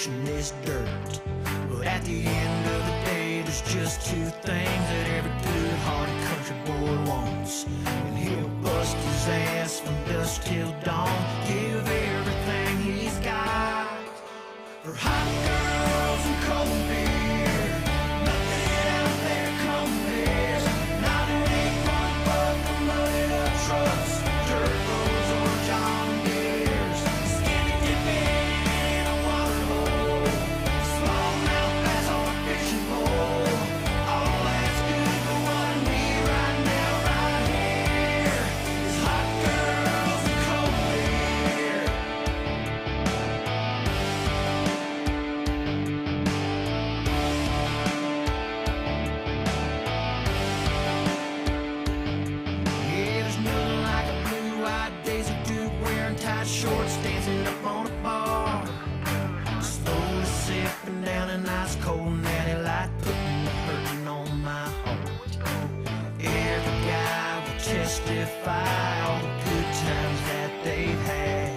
pushing this dirt. But at the end of the day, there's just two things that every good-hearted country boy wants. And he'll bust his ass from dusk till dawn, give everything he's got for hot girls and cold beer. Nothing out there compares. Not an 8-foot buck from loaded up trucks, dirt roads or John Deere's. Skinny dipping in a water hole, smallmouth bass on a fishing pole. All that's good for what I need right now, right here, is hot girls and cold beer. Yeah, there's nothing like a blue-eyed Daisy Duke wearing tight shorts, dancing up on a bar, slowly sipping down an ice cold natty light, putting the hurting on my heart. Every guy will testify all the good times that they've had.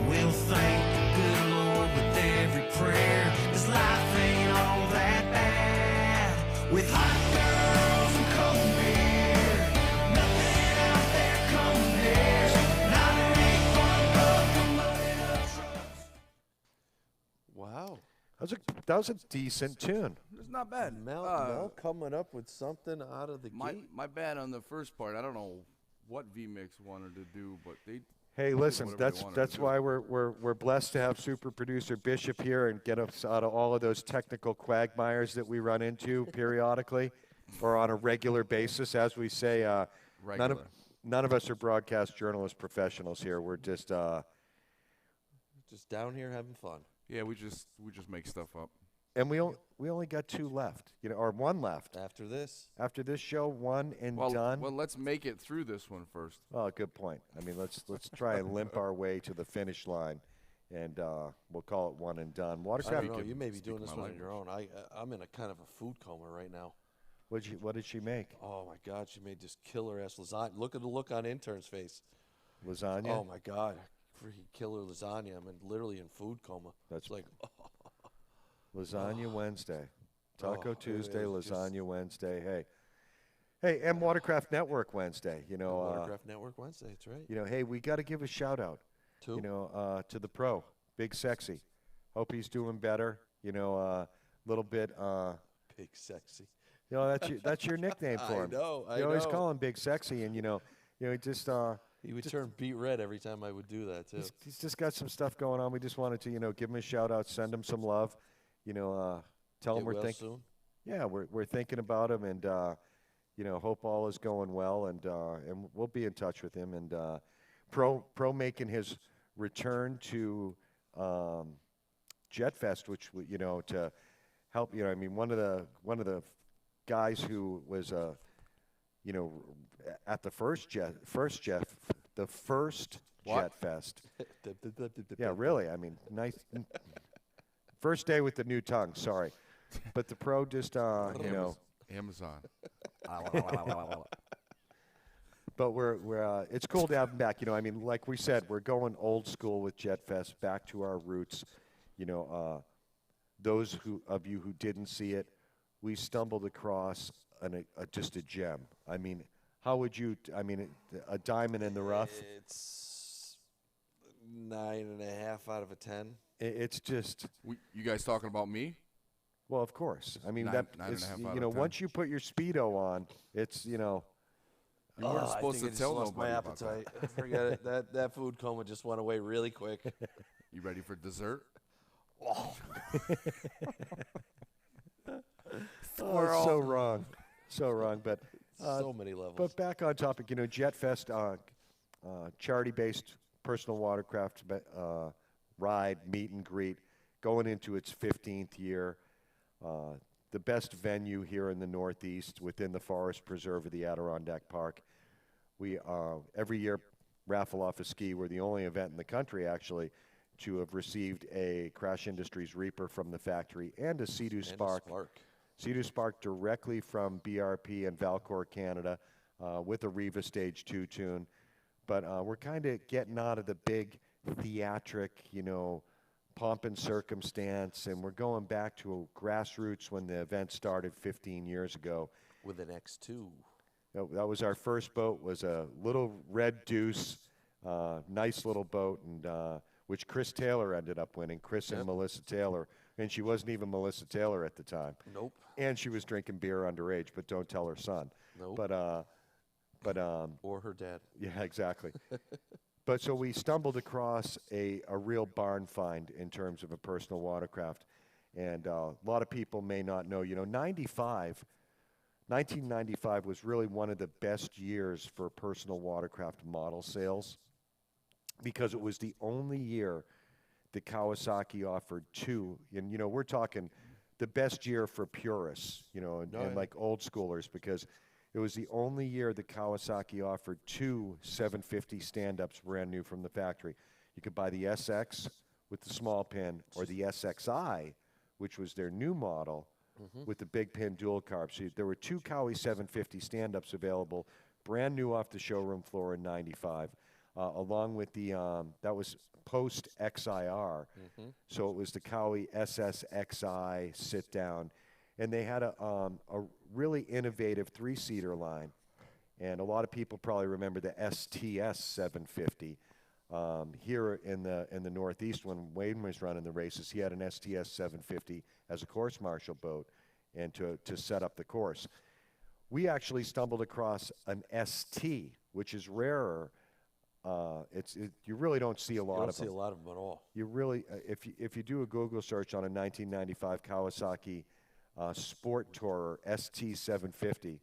We'll thank the good Lord with every prayer, 'cause life ain't all that bad. With hot girls and cold beer, nothing out there compares. Not an 8-foot buck from loaded up trucks. Wow. That was a decent tune. It's not bad. Mel coming up with something out of the My gate. bad on the first part. I don't know what V-Mix wanted to do, but they Hey, listen, whatever they wanted that's to do. why we're blessed to have super producer Bishop here and get us out of all of those technical quagmires that we run into periodically or on a regular basis. As we say, Regular. none of us are broadcast journalist professionals here. We're just Just down here having fun. Yeah, we just make stuff up. and we only got two left, or one left After this, after this show, one and Well, done. well, let's make it through this one first. Oh, good point. I mean, let's try and limp our way to the finish line, and we'll call it one and done. I Watercraft. don't know. You may be speak doing this my one on your own. I'm in a kind of a food coma right now. What did she make? Oh my God, she made this killer ass lasagna. Look at the look on intern's face. Lasagna. Oh my God, freaking killer lasagna. I'm literally in food coma. That's It's like, Lasagna Wednesday, Taco it Tuesday, is just- Lasagna Wednesday. Hey, and Watercraft Network Wednesday. Watercraft Network Wednesday. That's right. Hey, we got to give a shout out. Two. To the pro, Big Sexy. Hope he's doing better. Little bit. Big sexy. That's your nickname for I him. know, I You always know. call him Big Sexy, and he just. He would turn beet red every time I would do that too. He's just got some stuff going on. We just wanted to, give him a shout out, send him some love, tell him Get we're well thinking. soon. Yeah, we're thinking about him, and hope all is going well, and we'll be in touch with him. And Pro making his return to Jet Fest, which to help. I mean, one of the guys who was at the first Jet Fest. Yeah, really. I mean, nice. First day with the new tongue. Sorry, but the pro just Amazon. But we're it's cool to have him back. I mean, like we said, we're going old school with Jet Fest, back to our roots. Those of you who didn't see it, we stumbled across just a gem. I mean, how would you? I mean, a diamond in the rough. It's 9.5 out of a 10. It's just. You guys talking about me? Well, of course. I mean, Nine that is, and a half out of 10. once you put your Speedo on, it's. You weren't supposed to tell lost my nobody about that. appetite. Forget it. That food coma just went away really quick. You ready for dessert? Oh. Oh, it's so wrong. So wrong. But So many levels. But back on topic, Jet Fest, charity-based personal watercraft ride, meet and greet, going into its 15th year. The best venue here in the Northeast within the Forest Preserve of the Adirondack Park. We every year raffle off a ski. We're the only event in the country, actually, to have received a Crash Industries Reaper from the factory and a Sea-Doo Spark. Sea-Doo Spark directly from BRP and Valcourt, Canada, with a Riva Stage 2 tune. But we're kind of getting out of the big theatric, pomp and circumstance, and we're going back to grassroots when the event started 15 years ago. With an X2. That was our first boat, was a little Red Deuce, nice little boat, and which Chris Taylor ended up winning, Chris and Melissa Taylor. And she wasn't even Melissa Taylor at the time. Nope. And she was drinking beer underage, but don't tell her son. Nope. But Or her dad. yeah, exactly. But so we stumbled across a real barn find in terms of a personal watercraft. And a lot of people may not know, 1995 was really one of the best years for personal watercraft model sales because it was the only year that Kawasaki offered two. And, we're talking the best year for purists, and like old schoolers, because it was the only year that Kawasaki offered two 750 stand-ups brand new from the factory. You could buy the SX with the small pin or the SXI, which was their new model, with the big pin dual carb. So there were two Cowie 750 stand-ups available, brand new off the showroom floor in 95, along with the, that was post XIR. So it was the Cowie SSXI sit-down. And they had a really innovative three-seater line. And a lot of people probably remember the STS 750. Here in the Northeast, when Wayne was running the races, he had an STS 750 as a course marshal boat and to set up the course. We actually stumbled across an ST, which is rarer. You really don't see a lot of them. You don't see a lot of them at all. You really, if you do a Google search on a 1995 Kawasaki Sport Tourer ST 750,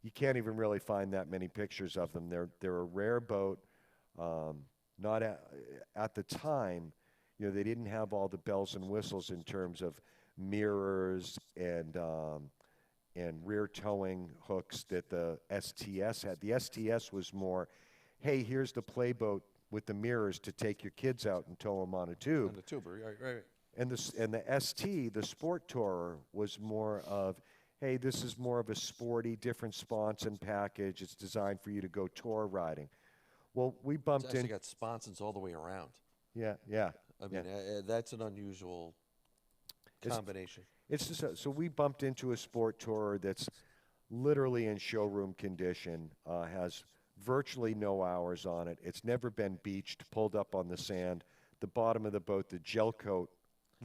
you can't even really find that many pictures of them. They're a rare boat. Not at the time, they didn't have all the bells and whistles in terms of mirrors and rear towing hooks that the STS had. The STS was more, hey, here's the playboat with the mirrors to take your kids out and tow them on a tube. On the tuber, right. And the ST, the Sport Tourer, was more of, hey, this is more of a sporty, different sponson package. It's designed for you to go tour riding. Well, we bumped It's actually in. got sponsons all the way around. Yeah. I mean, that's an unusual combination. It's just so we bumped into a Sport Tourer that's literally in showroom condition, has virtually no hours on it. It's never been beached, pulled up on the sand. The bottom of the boat, the gel coat,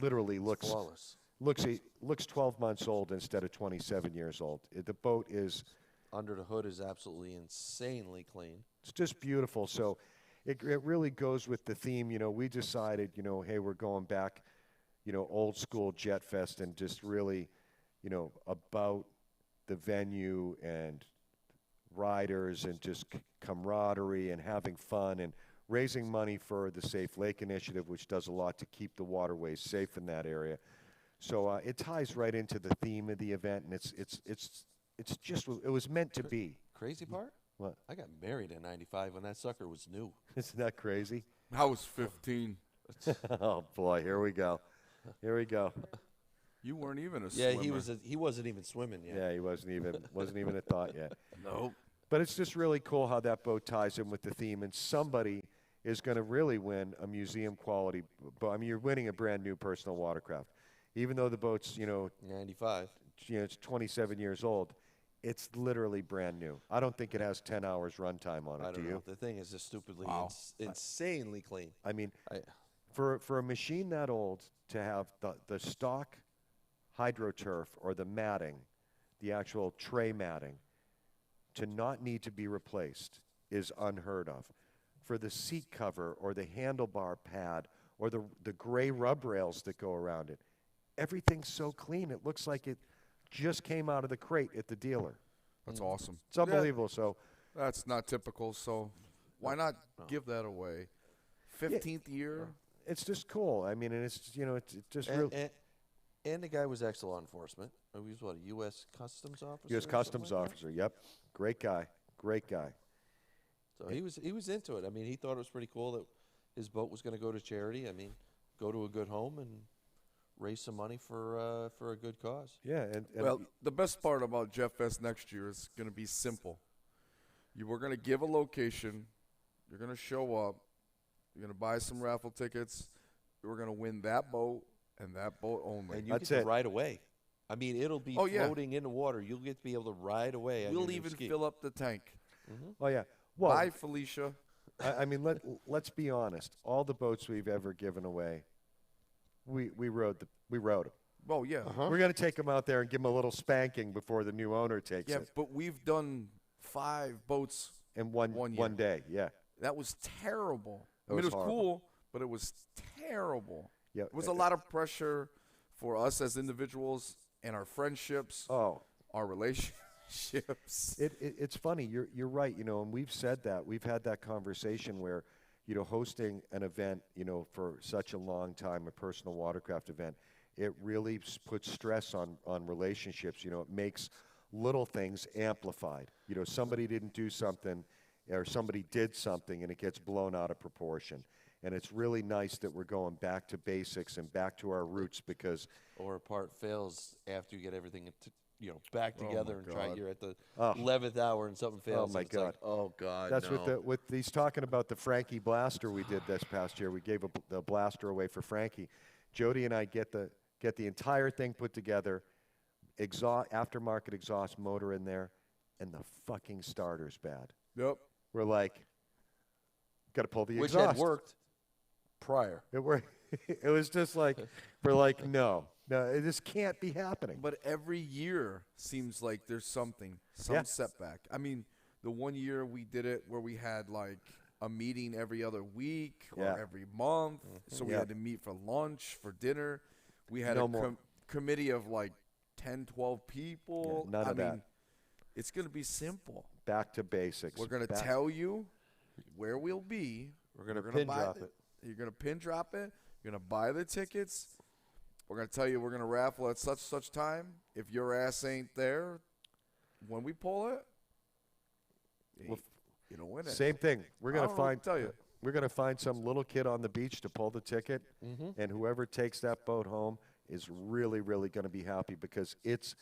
literally looks flawless. Looks 12 months old instead of 27 years old. The boat is under the hood is absolutely insanely clean. It's just beautiful. So it really goes with the theme. We decided, hey, we're going back, old school Jet Fest and just really, about the venue and riders and just camaraderie and having fun and raising money for the Safe Lake Initiative, which does a lot to keep the waterways safe in that area. So it ties right into the theme of the event, and it's just, it was meant to be. Crazy part? What? I got married in '95 when that sucker was new. Isn't that crazy? I was 15. Oh boy, here we go. You weren't even a Yeah, swimmer. he wasn't even swimming yet. Yeah, he wasn't even a thought yet. Nope. But it's just really cool how that boat ties in with the theme, and somebody is going to really win a museum quality boat. I mean, you're winning a brand new personal watercraft, even though the boat's 95. It's 27 years old. It's literally brand new. I don't think it has 10 hours runtime on it. I don't do know. you? The thing is just stupidly insanely clean. I mean, for a machine that old to have the stock hydroturf or the matting, the actual tray matting, to not need to be replaced is unheard of. For the seat cover or the handlebar pad or the gray rub rails that go around it, everything's so clean. It looks like it just came out of the crate at the dealer. That's awesome. It's unbelievable. So That's not typical, so why not give that away? 15th year? it's just cool. I mean, and it's it's just And, real. and the guy was ex-law enforcement. He was what, a U.S. Customs officer? U.S. or Customs something like officer. Yep, great guy. that? So he was into it. I mean, he thought it was pretty cool that his boat was going to go to charity. I mean, go to a good home and raise some money for a good cause. Yeah, and Well, the best part about Jet Fest next year is going to be simple. We're going to give a location. You're going to show up. You're going to buy some raffle tickets. we're gonna win that boat and that boat only. And you That's get to it. ride away. I mean, it'll be Oh, yeah. floating in the water. You'll get to be able to ride away. On We'll your new even ski. fill up the tank. Oh yeah. Well, Bye, Felicia. I mean, let's be honest. All the boats we've ever given away, we rode them. Oh yeah, We're gonna take them out there and give them a little spanking before the new owner takes yeah. it. But we've done 5 boats. In one year. day, yeah. That was terrible. I It mean, was it was horrible. cool, but it was terrible. Yeah. It was a lot of pressure for us as individuals and our friendships, Oh, our relationships. it's funny. You're right. You know, and we've said that. We've had that conversation where, you know, hosting an event, you know, for such a long time, a personal watercraft event, it really puts stress on relationships. You know, it makes little things amplified. You know, somebody didn't do something, or somebody did something, and it gets blown out of proportion. And it's really nice that we're going back to basics and back to our roots, because Or a part fails after you get everything back Oh, together my and try. God. You're at the Oh. 11th hour and something fails. my and it's like, God. oh God. that's no. with he's talking about the Frankie blaster we did this past year. We gave the blaster away for Frankie. Jody and I get the entire thing put together, aftermarket exhaust motor in there, and the fucking starter's bad. Yep. We're like, got to pull the Which exhaust. had worked prior. It was just like, we're like, no, this can't be happening. But every year seems like there's some Yeah. setback. I mean, the one year we did it where we had like a meeting every other week or Yeah. every month. So we Yeah. had to meet for lunch, for dinner. We had No a more. committee of like 10, 12 people. Yeah, none of I mean, that. it's going to be simple. Back to basics. We're going to Back- tell you where we'll be. We're gonna We're pin buy drop the- it. You're going to pin drop it. You're going to buy the tickets. We're going to tell you we're going to raffle at such time. If your ass ain't there when we pull it, you don't win it. Same thing. We're I gonna don't know what find. to tell you. We're gonna find some little kid on the beach to pull the ticket, and whoever takes that boat home is really, really gonna be happy, because it's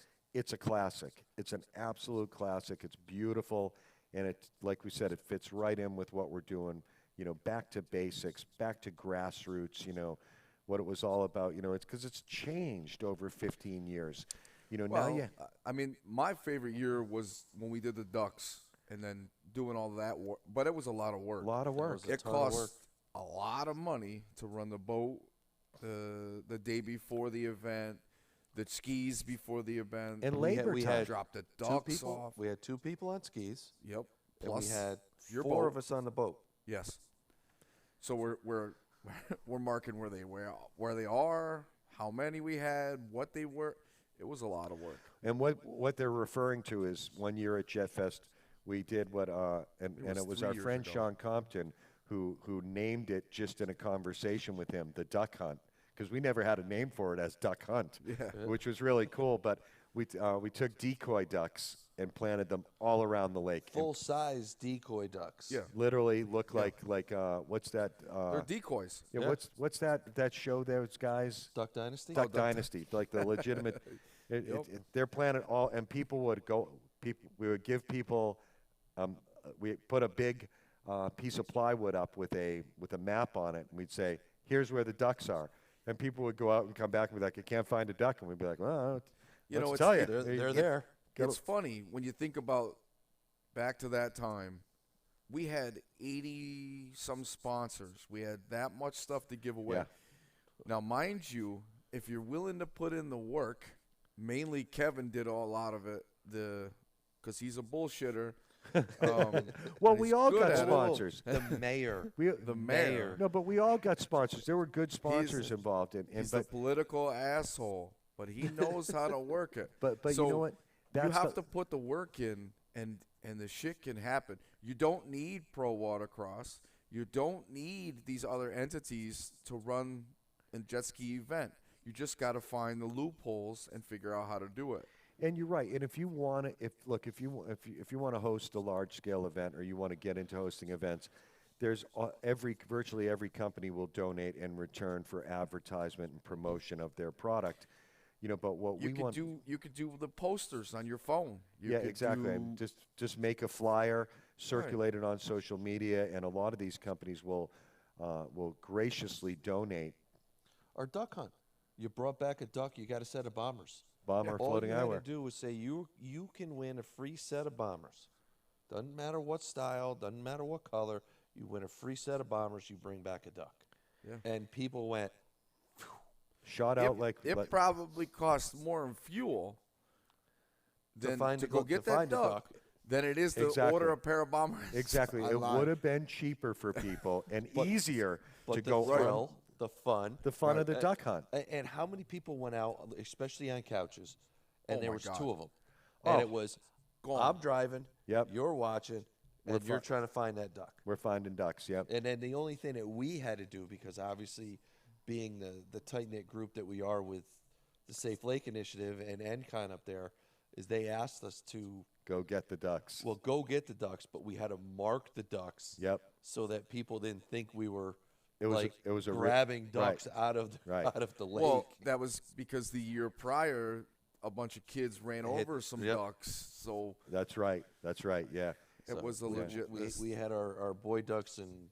a classic. It's an absolute classic. It's beautiful, and it, like we said, it fits right in with what we're doing. You know, back to basics, back to grassroots. You know, what it was all about. You know, it's because it's changed over 15 years. You know, Well, now you. I mean, my favorite year was when we did the ducks and then doing all that work. But it was a lot of work. A lot of work. was a It ton of work. cost a lot of money to run the boat the day before the event, the skis before the event. And We had- labor we time. had Drop the Two ducks people. off. We had 2 people on skis, Yep. and Plus we had your 4 boat. of us on the boat. Yes. So we're we're marking where they are, how many we had, what they were. It was a lot of work. And what they're referring to is, one year at Jet Fest, we did what, and was it was 3 our years friend ago. Sean Compton who named it, just in a conversation with him, the Duck Hunt, because we never had a name for it as Duck Hunt, which was really cool. But we took decoy ducks and planted them all around the lake. And Full size decoy ducks. Yeah. literally look like what's that? They're decoys. Yeah, Yeah. what's that show? Those guys. Duck Dynasty. Duck Dynasty, like the legitimate. They're planted all, and people would go. We would give people. We put a big piece of plywood up with a map on it, and we'd say, "Here's where the ducks are," and people would go out and come back and be like, "I can't find a duck," and we'd be like, "Well, You know, let's it's- tell you, They're there. It's funny when you think about back to that time. We had 80 some sponsors. We had that much stuff to give away. Yeah. Now, mind you, if you're willing to put in the work, mainly Kevin did a lot of it, because he's a bullshitter. Well, and we he's all good got at it. sponsors. The mayor. The mayor. No, but we all got sponsors. There were good sponsors involved in, and He's a political asshole, but he knows how to work it. but So you know what? you That's have the- to put the work in, and the shit can happen. You don't need Pro Watercross. You don't need these other entities to run a jet ski event. You just got to find the loopholes and figure out how to do it. And you're right. And if you want to, if you want to host a large scale event, or you want to get into hosting events, there's virtually every company will donate in return for advertisement and promotion of their product. You know, but what we want, You could do the posters on your phone. You yeah, could exactly. And do- just make a flyer, circulate it on social media, and a lot of these companies will graciously donate our duck hunt. You brought back a duck, you got a set of bombers. Bomber All floating you had eyewear. to do was say you can win a free set of bombers. Doesn't matter what style, doesn't matter what color. You win a free set of bombers. You bring back a duck. Yeah. And people went. Shot out like it probably costs more in fuel than to go get that find a duck than it is to Exactly. order a pair of bombers. exactly. I It lied. would have been cheaper for people and easier But to the go thrill, the fun, of the duck hunt. And how many people went out, especially on couches, and Oh there my was God. 2 of them, Oh. and it was I'm driving, Yep. you're watching, and you're trying to find that duck. We're finding ducks. Yep. And then the only thing that we had to do, because obviously being the tight-knit group that we are with the Safe Lake Initiative and NCON up there, is they asked us to, Go get the ducks. well, go get the ducks, but we had to mark the ducks Yep. so that people didn't think we were It was like it was a grabbing right. ducks out of Right. out of the lake. Well, that was because the year prior, a bunch of kids ran Hit- over some yep. ducks. So That's right. That's right. Yeah. it was a we- legit. We had our boy ducks and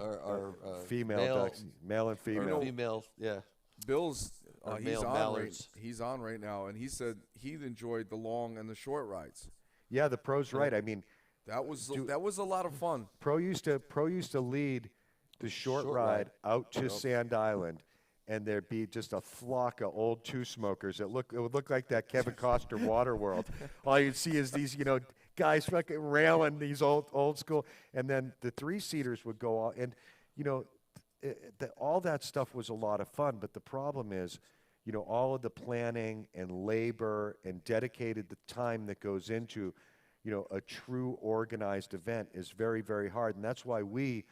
our Female male, ducks, male and or female. female, yeah. Bill's Or he's male on mallards. he's on right now, and he said he enjoyed the long and the short rides. Yeah, the pro's right. I mean, That was a lot of fun. pro used to lead the short Short ride ride. out to Sand Island, and there'd be just a flock of old two smokers. It would look like that Kevin Costner Waterworld. All you'd see is these guys fucking railing these old school, and then the 3-seaters would go all and all that stuff was a lot of fun. But the problem is, all of the planning and labor and dedicated the time that goes into, a true organized event is very, very hard. And that's why we,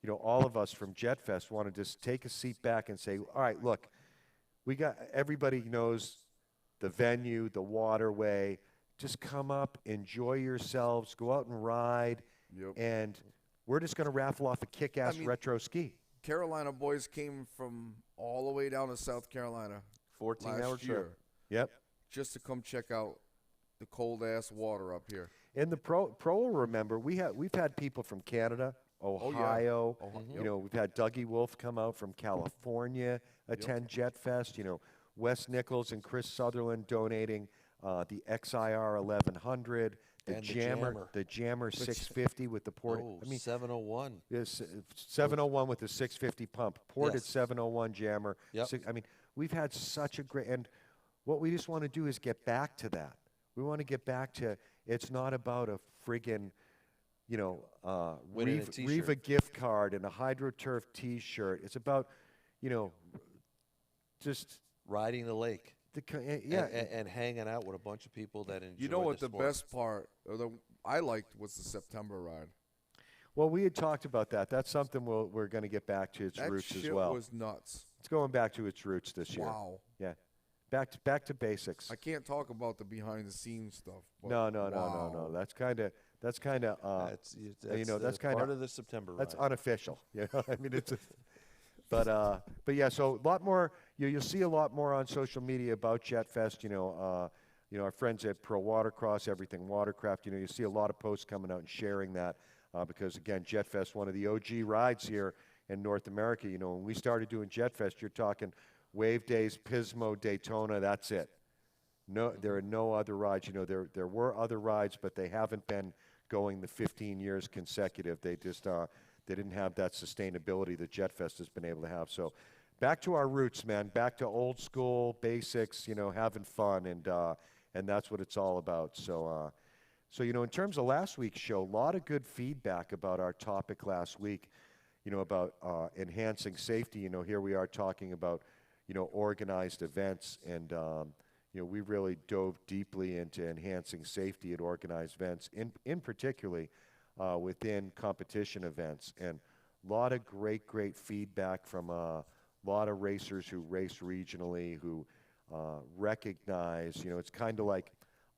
all of us from Jet Fest want to just take a seat back and say, all right, look, everybody knows the venue, the waterway. Just come up, enjoy yourselves, go out and ride, Yep. and we're just going to raffle off a kick-ass retro ski. Carolina boys came from all the way down to South Carolina 14-hour last year trip. Yep. just to come check out the cold ass water up here. And the pro will remember we've had people from Canada, Ohio. We've had Dougie Wolf come out from California, attend Jet Fest. Wes Nichols and Chris Sutherland donating the XIR 1100, And the Jammer. 650 with the port. Oh, 701. Yes, 701 with the 650 pump, ported Yes. 701 Jammer. Yep. We've had such a great, and what we just want to do is get back to that. We want to get back to, it's not about a friggin', Winning a t-shirt. Riva gift card and a HydroTurf T-shirt. It's about, just Riding the lake. yeah. And hanging out with a bunch of people that enjoy You know what the sport. best part I liked was the September ride. Well, we had talked about that. That's something we're going to get back to its That roots shit as well. was nuts. It's going back to its roots this year. Wow. Yeah, back to basics. I can't talk about the behind the scenes stuff. But No. wow. That's kind of That's that's kinda- part of the September that's ride. unofficial. I mean, but yeah. So a lot more. You'll see a lot more on social media about Jet Fest. Our friends at Pro Watercross, everything Watercraft. You see a lot of posts coming out and sharing that because again, Jet Fest, one of the OG rides here in North America. When we started doing Jet Fest, you're talking Wave Days, Pismo, Daytona. That's it. No, there are no other rides. There were other rides, but they haven't been going the 15 years consecutive. They just they didn't have that sustainability that Jet Fest has been able to have. So back to our roots, man. Back to old school basics. Having fun, and that's what it's all about. So in terms of last week's show, a lot of good feedback about our topic last week. About enhancing safety. Here we are talking about organized events and. We really dove deeply into enhancing safety at organized events, in particularly within competition events. And a lot of great feedback from a lot of racers who race regionally who recognize, it's kind of like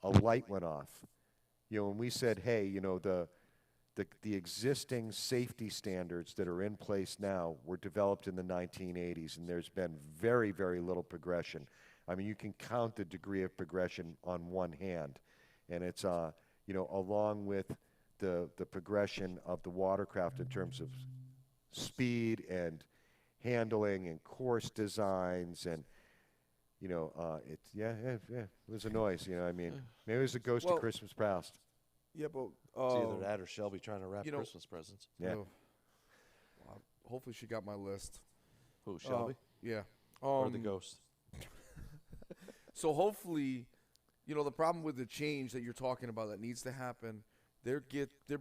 a light went off. When we said, hey, the existing safety standards that are in place now were developed in the 1980s, and there's been very, very little progression. I mean, you can count the degree of progression on one hand, and it's along with the progression of the watercraft in terms of speed and handling and course designs and it was a noise. I mean, maybe it was a ghost of Well, Christmas past. Yeah, but It's either that or Shelby trying to wrap you know- Christmas presents. Yeah. well, hopefully she got my list. Who, Shelby? Yeah. Or the ghost? So hopefully, the problem with the change that you're talking about that needs to happen, there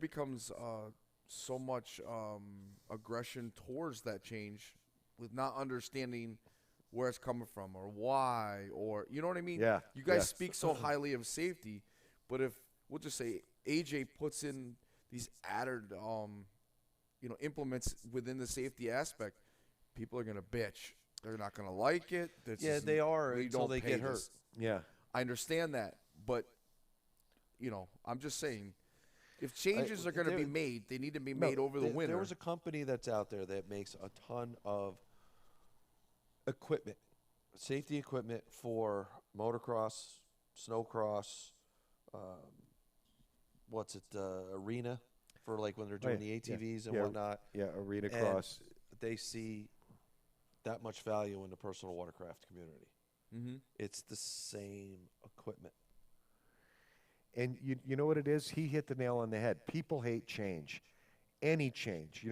becomes so much aggression towards that change with not understanding where it's coming from or why, or you know what I mean? Yeah, You guys yeah. speak so highly of safety, but if we'll just say AJ puts in these added implements within the safety aspect, people are gonna bitch. They're not gonna like it. Yeah, they are we until don't they pay get hurt. this. Yeah. I understand that, but I'm just saying, if changes are going to be made, they need to be made over the winter. There was a company that's out there that makes a ton of equipment, safety equipment for motocross, snowcross, arena for like when they're doing the ATVs and whatnot. Yeah, arena And cross. they see that much value in the personal watercraft community. Mm-hmm. It's the same equipment. And you know what it is? He hit the nail on the head. People hate change. Any change.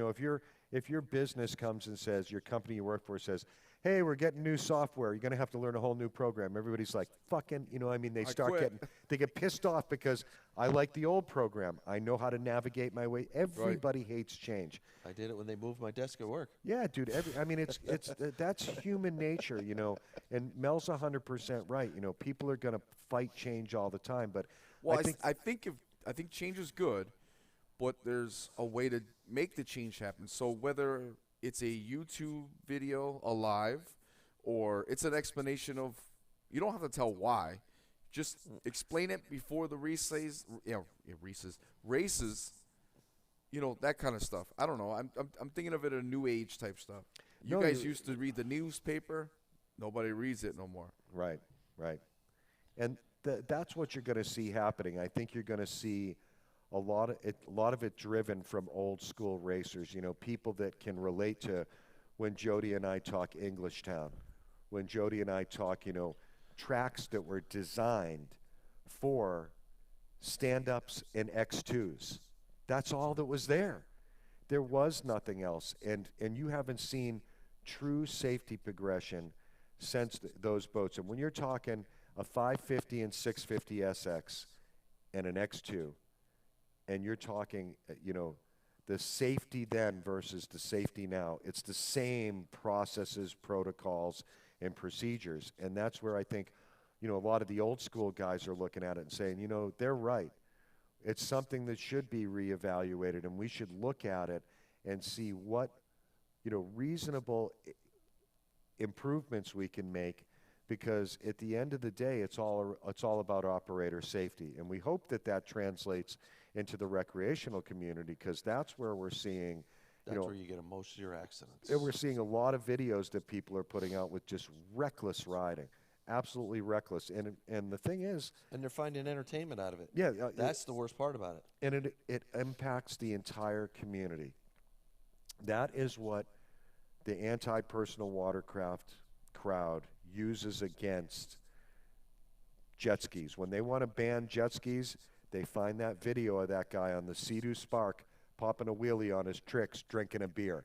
If your business comes and says, your company you work for says, hey, we're getting new software, you're going to have to learn a whole new program. Everybody's like, fucking, they get pissed off because I like the old program. I know how to navigate my way. Everybody hates change. I did it when they moved my desk at work. Yeah, dude. That's human nature, And Mel's 100% right. People are going to fight change all the time, but Well, I think change is good, but there's a way to make the change happen. So whether it's a YouTube video, a live, or it's an explanation of, you don't have to tell why. Just explain it before the races, that kind of stuff. I don't know. I'm thinking of it a new age type stuff. You guys used to read the newspaper. Nobody reads it no more. Right. And that's what you're going to see happening. I think you're going to see a lot of it driven from old school racers, people that can relate to when Jody and I talk English Town, when Jody and I talk, tracks that were designed for stand-ups and X2s. That's all that was there. There was nothing else. And you haven't seen true safety progression since those boats. And when you're talking a 550 and 650 SX and an X2, and you're talking, the safety then versus the safety now, it's the same processes, protocols, and procedures. And that's where I think, a lot of the old school guys are looking at it and saying, they're right. It's something that should be reevaluated, and we should look at it and see what, reasonable improvements we can make, because at the end of the day, it's all about operator safety. And we hope that translates into the recreational community, because that's where we're seeing, That's where you get most of your accidents. and we're seeing a lot of videos that people are putting out with just reckless riding, absolutely reckless. And the thing is, And they're finding entertainment out of it. yeah, That's the worst part about it. and it impacts the entire community. That is what the anti-personal watercraft crowd uses against jet skis. When they want to ban jet skis, they find that video of that guy on the Sea-Doo Spark popping a wheelie on his tricks, drinking a beer.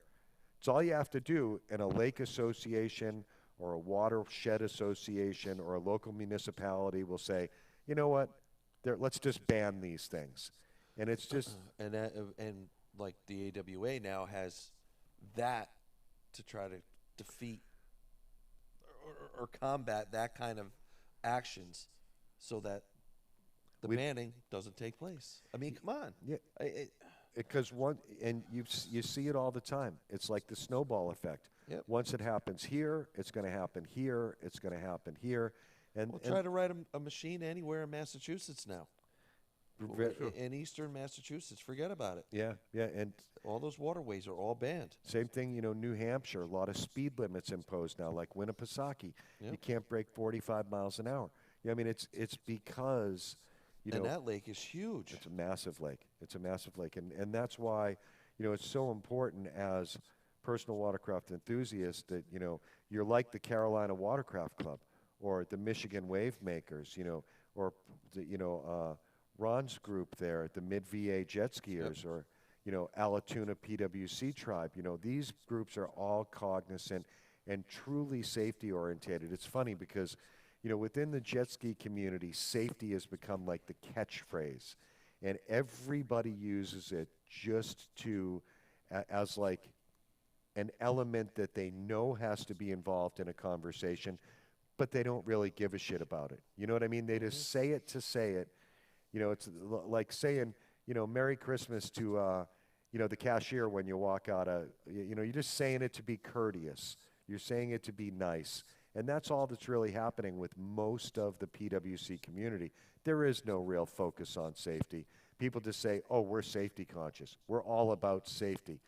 It's all you have to do, and a lake association or a watershed association or a local municipality will say, you know what, let's just ban these things. And it's just... And like the AWA now has that to try to defeat or combat that kind of actions so that the banning doesn't take place. I mean, come on. Yeah. Because you see it all the time. It's like the snowball effect. Yep. Once it happens here, it's going to happen here. It's going to happen here. And Try to ride a machine anywhere in Massachusetts now. In eastern Massachusetts, forget about it. yeah, and All those waterways are all banned. same thing. New Hampshire, a lot of speed limits imposed now, like Winnipesaukee. Yep. You can't break 45 miles an hour. I mean, it's because And that lake is huge. it's a massive lake. It's a massive lake, and that's why it's so important as personal watercraft enthusiast that, you're like the Carolina Watercraft Club or the Michigan Wave Makers, or the, Ron's group there, the Mid-VA Jet Skiers, or, Alatoona PWC Tribe. These groups are all cognizant and truly safety orientated. It's funny because, within the jet ski community, safety has become like the catchphrase, and everybody uses it just as like an element that they know has to be involved in a conversation, but they don't really give a shit about it. You know what I mean? They just say it to say it. It's like saying, Merry Christmas to, the cashier when you walk out you're just saying it to be courteous. You're saying it to be nice. And that's all that's really happening with most of the PWC community. There is no real focus on safety. People just say, oh, we're safety conscious. We're all about safety.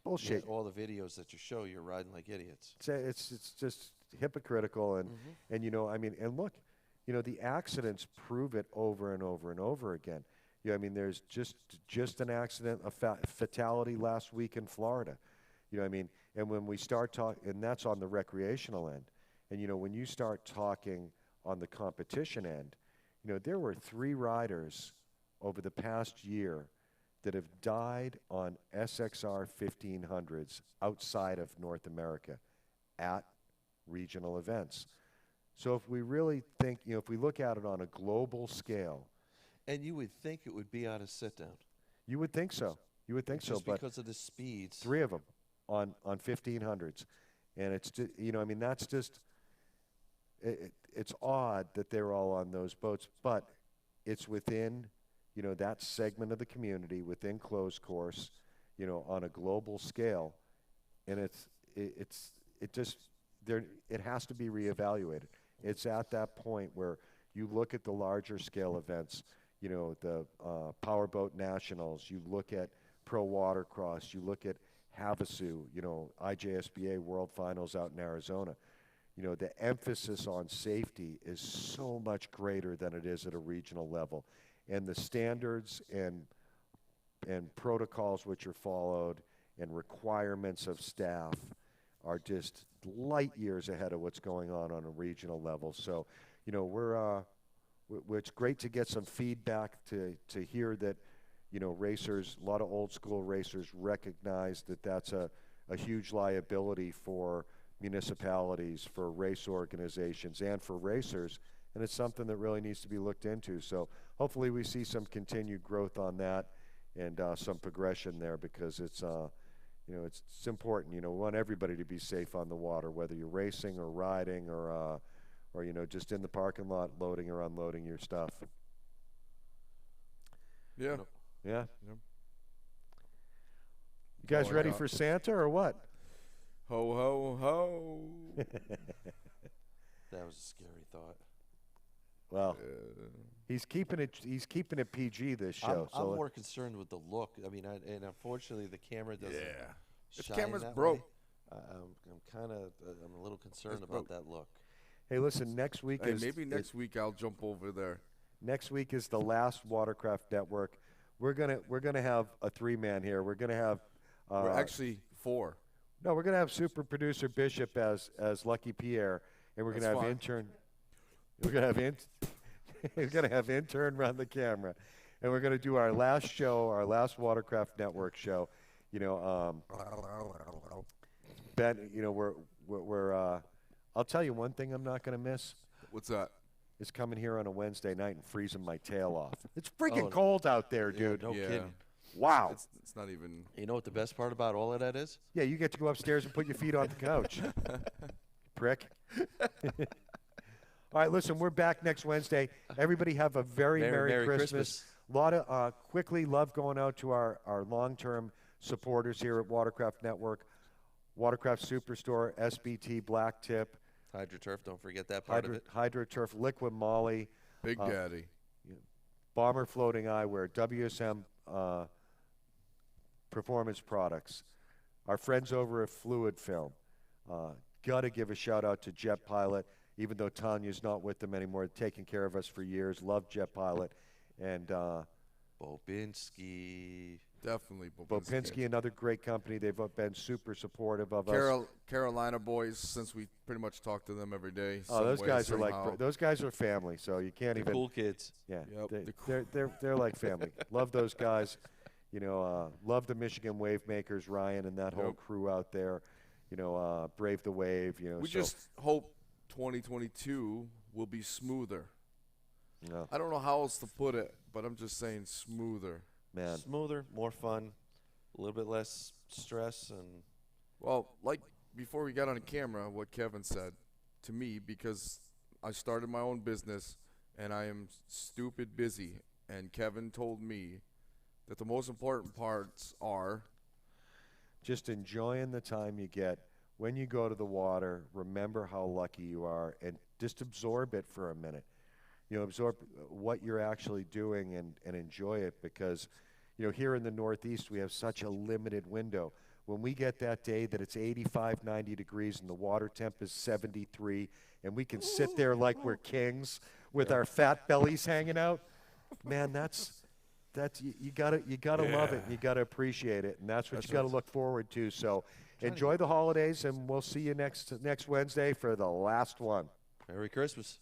Bullshit. Yeah, all the videos that you show, you're riding like idiots. It's just hypocritical. And and look, the accidents prove it over and over and over again. There's just an accident, a fatality last week in Florida. And when we start talking, and that's on the recreational end. And, when you start talking on the competition end, there were 3 riders over the past year that have died on SXR 1500s outside of North America at regional events. So if we really think, if we look at it on a global scale. And you would think it would be on a sit-down. You would think so. Just but because of the speeds. 3 of them on 1500s. And it's just, that's just, it's odd that they're all on those boats, but it's within, that segment of the community, within closed course, on a global scale. And it has to be reevaluated. It's at that point where you look at the larger scale events, the Powerboat Nationals, you look at Pro Watercross, you look at Havasu, IJSBA World Finals out in Arizona. The emphasis on safety is so much greater than it is at a regional level. And the standards and protocols which are followed and requirements of staff are just light years ahead of what's going on a regional level. So, it's great to get some feedback to hear that, racers, a lot of old school racers recognize that that's a huge liability for municipalities, for race organizations, and for racers, and it's something that really needs to be looked into. So hopefully we see some continued growth on that and some progression there, because it's important. We want everybody to be safe on the water, whether you're racing or riding or just in the parking lot loading or unloading your stuff. Yeah. Yeah. You guys ready for Santa or what? Ho, ho, ho. That was a scary thought. Well, he's keeping it PG this show. I'm more concerned with the look. And unfortunately the camera doesn't. Yeah. This shine camera's that broke. way. I'm a little concerned about that look. Hey, listen, next week next week I'll jump over there. Next week is the last Watercraft Network. We're gonna have a 3-man here. We're gonna have. We're actually 4. No, we're gonna have super producer Bishop as Lucky Pierre, and we're gonna have intern. We're gonna have intern run the camera, and we're gonna do our last show, our last Watercraft Network show. Ben, we're. I'll tell you one thing I'm not gonna miss. What's that? Is coming here on a Wednesday night and freezing my tail off. It's freaking cold out there, dude. No kidding. Wow. It's not even. You know what the best part about all of that is? Yeah, you get to go upstairs and put your feet on the couch. Prick. All right, listen, we're back next Wednesday. Everybody have a very Merry Christmas. A lot of love going out to our long-term supporters here at Watercraft Network. Watercraft Superstore, SBT, Blacktip. HydroTurf, don't forget that part of it. HydroTurf, Liquid Molly. Big Daddy. Bomber Floating Eyewear, WSM Performance Products. Our friends over at Fluid Film. Got to give a shout-out to Jet Pilot, even though Tanya's not with them anymore, taking care of us for years. Love Jet Pilot. And Bobinski. Definitely Bopinski, another great company. They've been super supportive of us. Carolina boys, since we pretty much talk to them every day. Oh, those guys are like those guys are family. So you can't even Cool kids. Yeah, Yep, they're like family. Love those guys. You know, love the Michigan Wave Makers, Ryan, and that whole crew out there. You know, Brave the Wave. You know, we just hope 2022 will be smoother. No. I don't know how else to put it, but I'm just saying smoother. Man, Smoother, more fun, a little bit less stress, and Well, like before we got on camera, what Kevin said to me, because I started my own business and I am stupid busy, and Kevin told me that the most important parts are just enjoying the time you get when you go to the water. Remember how lucky you are, and just absorb it for a minute. You know, absorb what you're actually doing and enjoy it, because, you know, here in the Northeast we have such a limited window. When we get that day that it's 85, 90 degrees and the water temp is 73, and we can sit there like we're kings with our fat bellies hanging out, man, that's you gotta love it, and you gotta appreciate it, and that's what you gotta look forward to. So enjoy the holidays, and we'll see you next Wednesday for the last one. Merry Christmas.